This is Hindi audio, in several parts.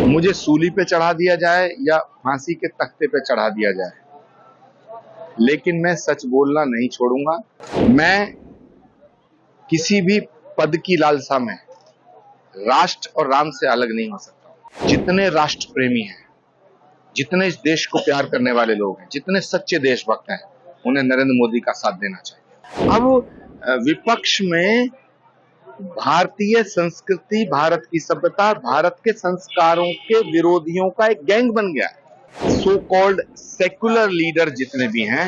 मुझे सूली पे चढ़ा दिया जाए या फांसी के तख्ते पे चढ़ा दिया जाए, लेकिन मैं सच बोलना नहीं छोड़ूंगा। मैं किसी भी पद की लालसा में राष्ट्र और राम से अलग नहीं हो सकता। जितने राष्ट्र प्रेमी हैं, जितने इस देश को प्यार करने वाले लोग हैं, जितने सच्चे देशभक्त हैं, उन्हें नरेंद्र मोदी का साथ देना चाहिए। अब विपक्ष में भारतीय संस्कृति, भारत की सभ्यता, भारत के संस्कारों के विरोधियों का एक गैंग बन गया है। सो कॉल्ड सेकुलर लीडर जितने भी हैं,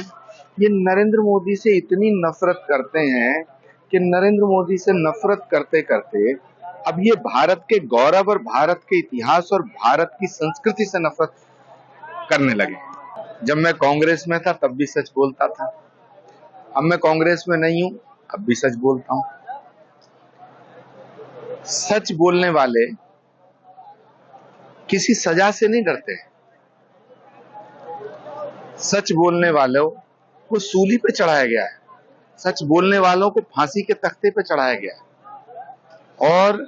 ये नरेंद्र मोदी से इतनी नफरत करते हैं कि नरेंद्र मोदी से नफरत करते करते अब ये भारत के गौरव और भारत के इतिहास और भारत की संस्कृति से नफरत करने लगे। जब मैं कांग्रेस में था तब भी सच बोलता था, अब मैं कांग्रेस में नहीं हूं, अब भी सच बोलता हूं। सच बोलने वाले किसी सजा से नहीं डरते। सच बोलने वालों को सूली पे चढ़ाया गया है, सच बोलने वालों को फांसी के तख्ते पे चढ़ाया गया है। और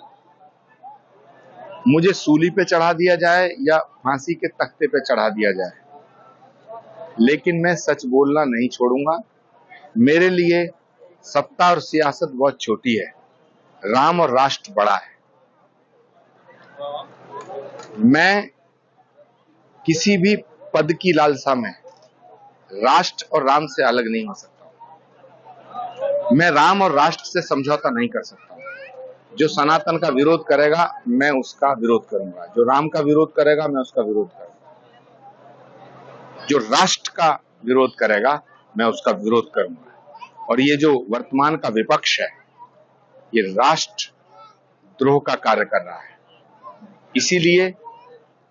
मुझे सूली पे चढ़ा दिया जाए या फांसी के तख्ते पे चढ़ा दिया जाए, लेकिन मैं सच बोलना नहीं छोड़ूंगा। मेरे लिए सत्ता और सियासत बहुत छोटी है, राम और राष्ट्र बड़ा है। मैं किसी भी पद की लालसा में राष्ट्र और राम से अलग नहीं हो सकता। मैं राम और राष्ट्र से समझौता नहीं कर सकता। जो सनातन का विरोध करेगा मैं उसका विरोध करूंगा, जो राम का विरोध करेगा मैं उसका विरोध करूंगा, जो राष्ट्र का विरोध करेगा मैं उसका विरोध करूंगा। और ये जो वर्तमान का विपक्ष है, ये राष्ट्र द्रोह का कार्य कर रहा है। इसीलिए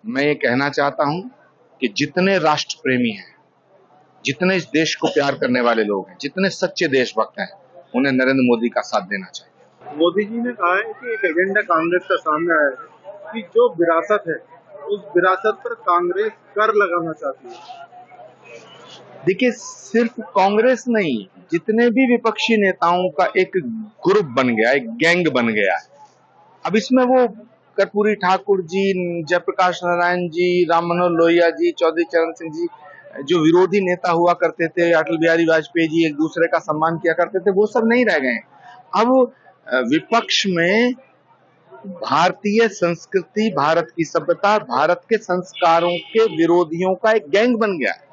मैं ये कहना चाहता हूं कि जितने राष्ट्र प्रेमी हैं, जितने इस देश को प्यार करने वाले लोग हैं, जितने सच्चे देशभक्त हैं, उन्हें नरेंद्र मोदी का साथ देना चाहिए। मोदी जी ने कहा है कि एक एजेंडा कांग्रेस का सामने आया है कि जो विरासत है उस विरासत पर कांग्रेस कर लगाना चाहती है। देखिए, सिर्फ कांग्रेस नहीं, जितने भी विपक्षी नेताओं का एक ग्रुप बन गया, एक गैंग बन गया है। अब इसमें वो कर्पूरी ठाकुर जी, जयप्रकाश नारायण जी, राम मनोहर लोहिया जी, चौधरी चरण सिंह जी, जो विरोधी नेता हुआ करते थे, अटल बिहारी वाजपेयी जी, एक दूसरे का सम्मान किया करते थे, वो सब नहीं रह गए। अब विपक्ष में भारतीय संस्कृति, भारत की सभ्यता, भारत के संस्कारों के विरोधियों का एक गैंग बन गया है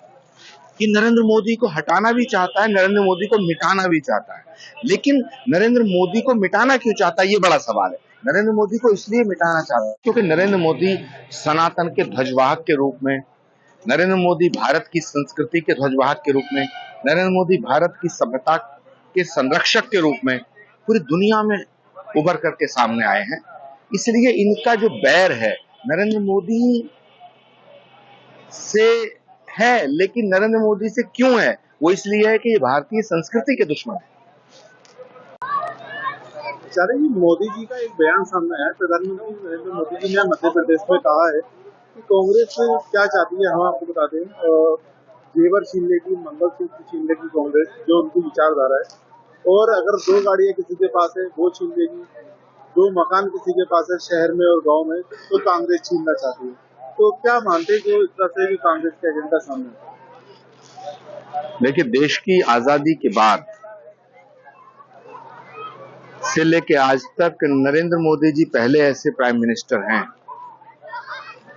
कि नरेंद्र मोदी को हटाना भी चाहता है, नरेंद्र मोदी को मिटाना भी चाहता है। लेकिन नरेंद्र मोदी को मिटाना क्यों चाहता है, ये बड़ा सवाल है। नरेंद्र मोदी को इसलिए मिटाना चाहता है क्योंकि नरेंद्र मोदी सनातन के ध्वजवाहक के रूप में, नरेंद्र मोदी भारत की संस्कृति के ध्वजवाहक के रूप में, नरेंद्र मोदी भारत की सभ्यता के संरक्षक के रूप में पूरी दुनिया में उभर करके सामने आए हैं। इसलिए इनका जो बैर है नरेंद्र मोदी से है, लेकिन नरेंद्र मोदी से क्यों है? वो इसलिए है कि ये भारतीय संस्कृति के दुश्मन है। मोदी जी का एक बयान सामने आया, प्रधानमंत्री नरेंद्र मोदी जी ने मध्य प्रदेश में कहा है कि कांग्रेस क्या चाहती है, हम आपको बता दें, जेवर छीन लेगी, मंगलसूत्र छीन लेगी कांग्रेस, जो उनकी विचारधारा है। और अगर 2 गाड़ियां किसी के पास है वो छीन लेगी, 2 मकान किसी के पास है शहर में और गाँव में, तो कांग्रेस छीनना चाहती है। तो क्या मानते हैं जो इस तरह से कांग्रेस का एजेंडा सामने है? देखिए, देश की आजादी के बाद से लेके आज तक नरेंद्र मोदी जी पहले ऐसे प्राइम मिनिस्टर हैं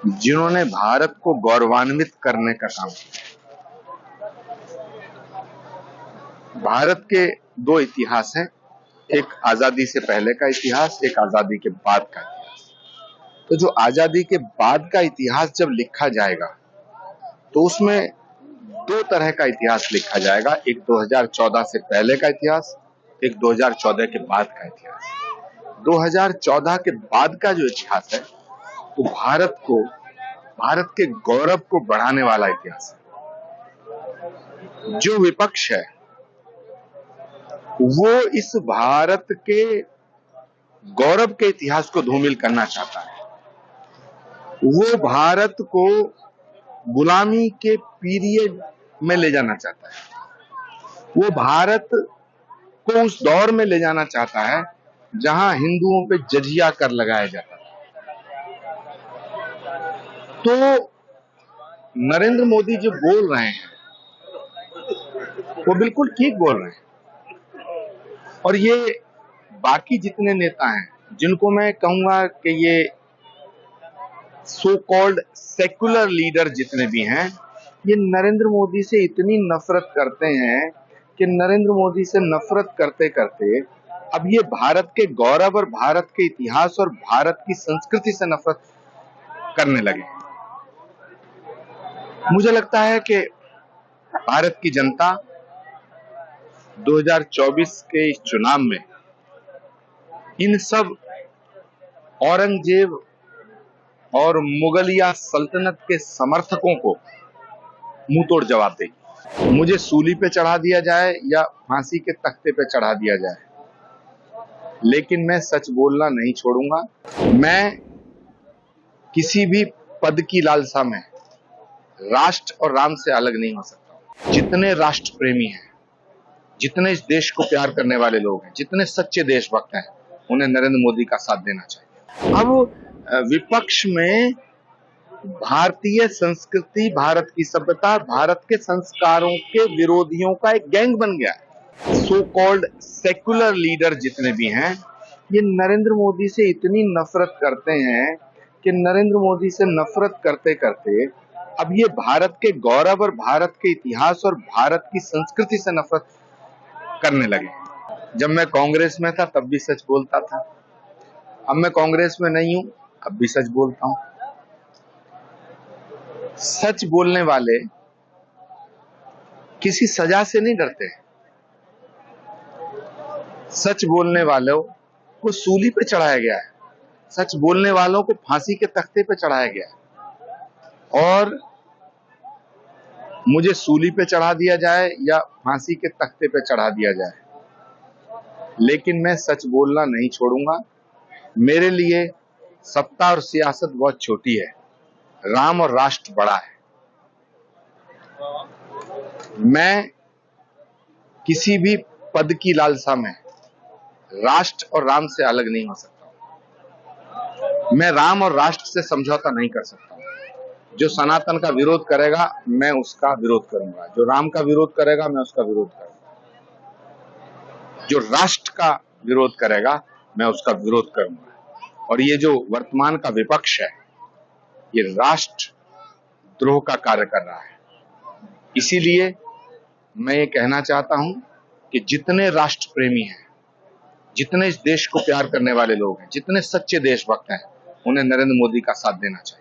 जिन्होंने भारत को गौरवान्वित करने का काम किया। भारत के 2 इतिहास हैं, एक आजादी से पहले का इतिहास, एक आजादी के बाद का इतिहास। तो जो आजादी के बाद का इतिहास जब लिखा जाएगा तो उसमें 2 तरह का इतिहास लिखा जाएगा, एक 2014 से पहले का इतिहास, एक 2014 के बाद का इतिहास। 2014 के बाद का जो इतिहास है वो भारत के गौरव को बढ़ाने वाला इतिहास है। जो विपक्ष है वो इस भारत के गौरव के इतिहास को धूमिल करना चाहता है। वो भारत को गुलामी के पीरियड में ले जाना चाहता है। वो भारत को उस दौर में ले जाना चाहता है जहां हिंदुओं पे जजिया कर लगाया जाता था, तो नरेंद्र मोदी जो बोल रहे हैं वो बिल्कुल ठीक बोल रहे हैं, और ये बाकी जितने नेता हैं जिनको मैं कहूंगा कि ये सो कॉल्ड सेकुलर लीडर जितने भी हैं, ये नरेंद्र मोदी से इतनी नफरत करते हैं कि नरेंद्र मोदी से नफरत करते करते अब ये भारत के गौरव और भारत के इतिहास और भारत की संस्कृति से नफरत करने लगे। मुझे लगता है कि भारत की जनता 2024 के इस चुनाव में इन सब औरंगजेब और मुगलिया सल्तनत के समर्थकों को मुंह तोड़ जवाब देगी। मुझे सूली पे चढ़ा दिया जाए या फांसी के तख्ते पे चढ़ा दिया जाए, लेकिन मैं सच बोलना नहीं छोड़ूंगा। मैं किसी भी पद की लालसा में राष्ट्र और राम से अलग नहीं हो सकता। जितने राष्ट्र प्रेमी हैं, जितने इस देश को प्यार करने वाले लोग हैं, जितने सच्चे देशभक्त हैं, उन्हें नरेंद्र मोदी का साथ देना चाहिए। अब विपक्ष में भारतीय संस्कृति, भारत की सभ्यता, भारत के संस्कारों के विरोधियों का एक गैंग बन गया है। सो कॉल्ड सेकुलर लीडर जितने भी हैं, ये नरेंद्र मोदी से इतनी नफरत करते हैं कि नरेंद्र मोदी से नफरत करते करते अब ये भारत के गौरव और भारत के इतिहास और भारत की संस्कृति से नफरत करने लगे। जब मैं कांग्रेस में था तब भी सच बोलता था, अब मैं कांग्रेस में नहीं हूं, अब भी सच बोलता हूं। सच बोलने वाले किसी सजा से नहीं डरते। सच बोलने वालों को सूली पे चढ़ाया गया है, सच बोलने वालों को फांसी के तख्ते पे चढ़ाया गया है, और मुझे सूली पे चढ़ा दिया जाए या फांसी के तख्ते पे चढ़ा दिया जाए, लेकिन मैं सच बोलना नहीं छोड़ूंगा। मेरे लिए सत्ता और सियासत बहुत छोटी है, राम और राष्ट्र बड़ा है। मैं किसी भी पद की लालसा में राष्ट्र और राम से अलग नहीं हो सकता। मैं राम और राष्ट्र से समझौता नहीं कर सकता। जो सनातन का विरोध करेगा मैं उसका विरोध करूंगा, जो राम का विरोध करेगा मैं उसका विरोध करूंगा, जो राष्ट्र का विरोध करेगा मैं उसका विरोध करूंगा। और ये जो वर्तमान का विपक्ष है, ये राष्ट्र द्रोह का कार्य कर रहा है। इसीलिए मैं ये कहना चाहता हूं कि जितने राष्ट्र प्रेमी हैं, जितने इस देश को प्यार करने वाले लोग हैं, जितने सच्चे देशभक्त हैं, उन्हें नरेंद्र मोदी का साथ देना चाहिए।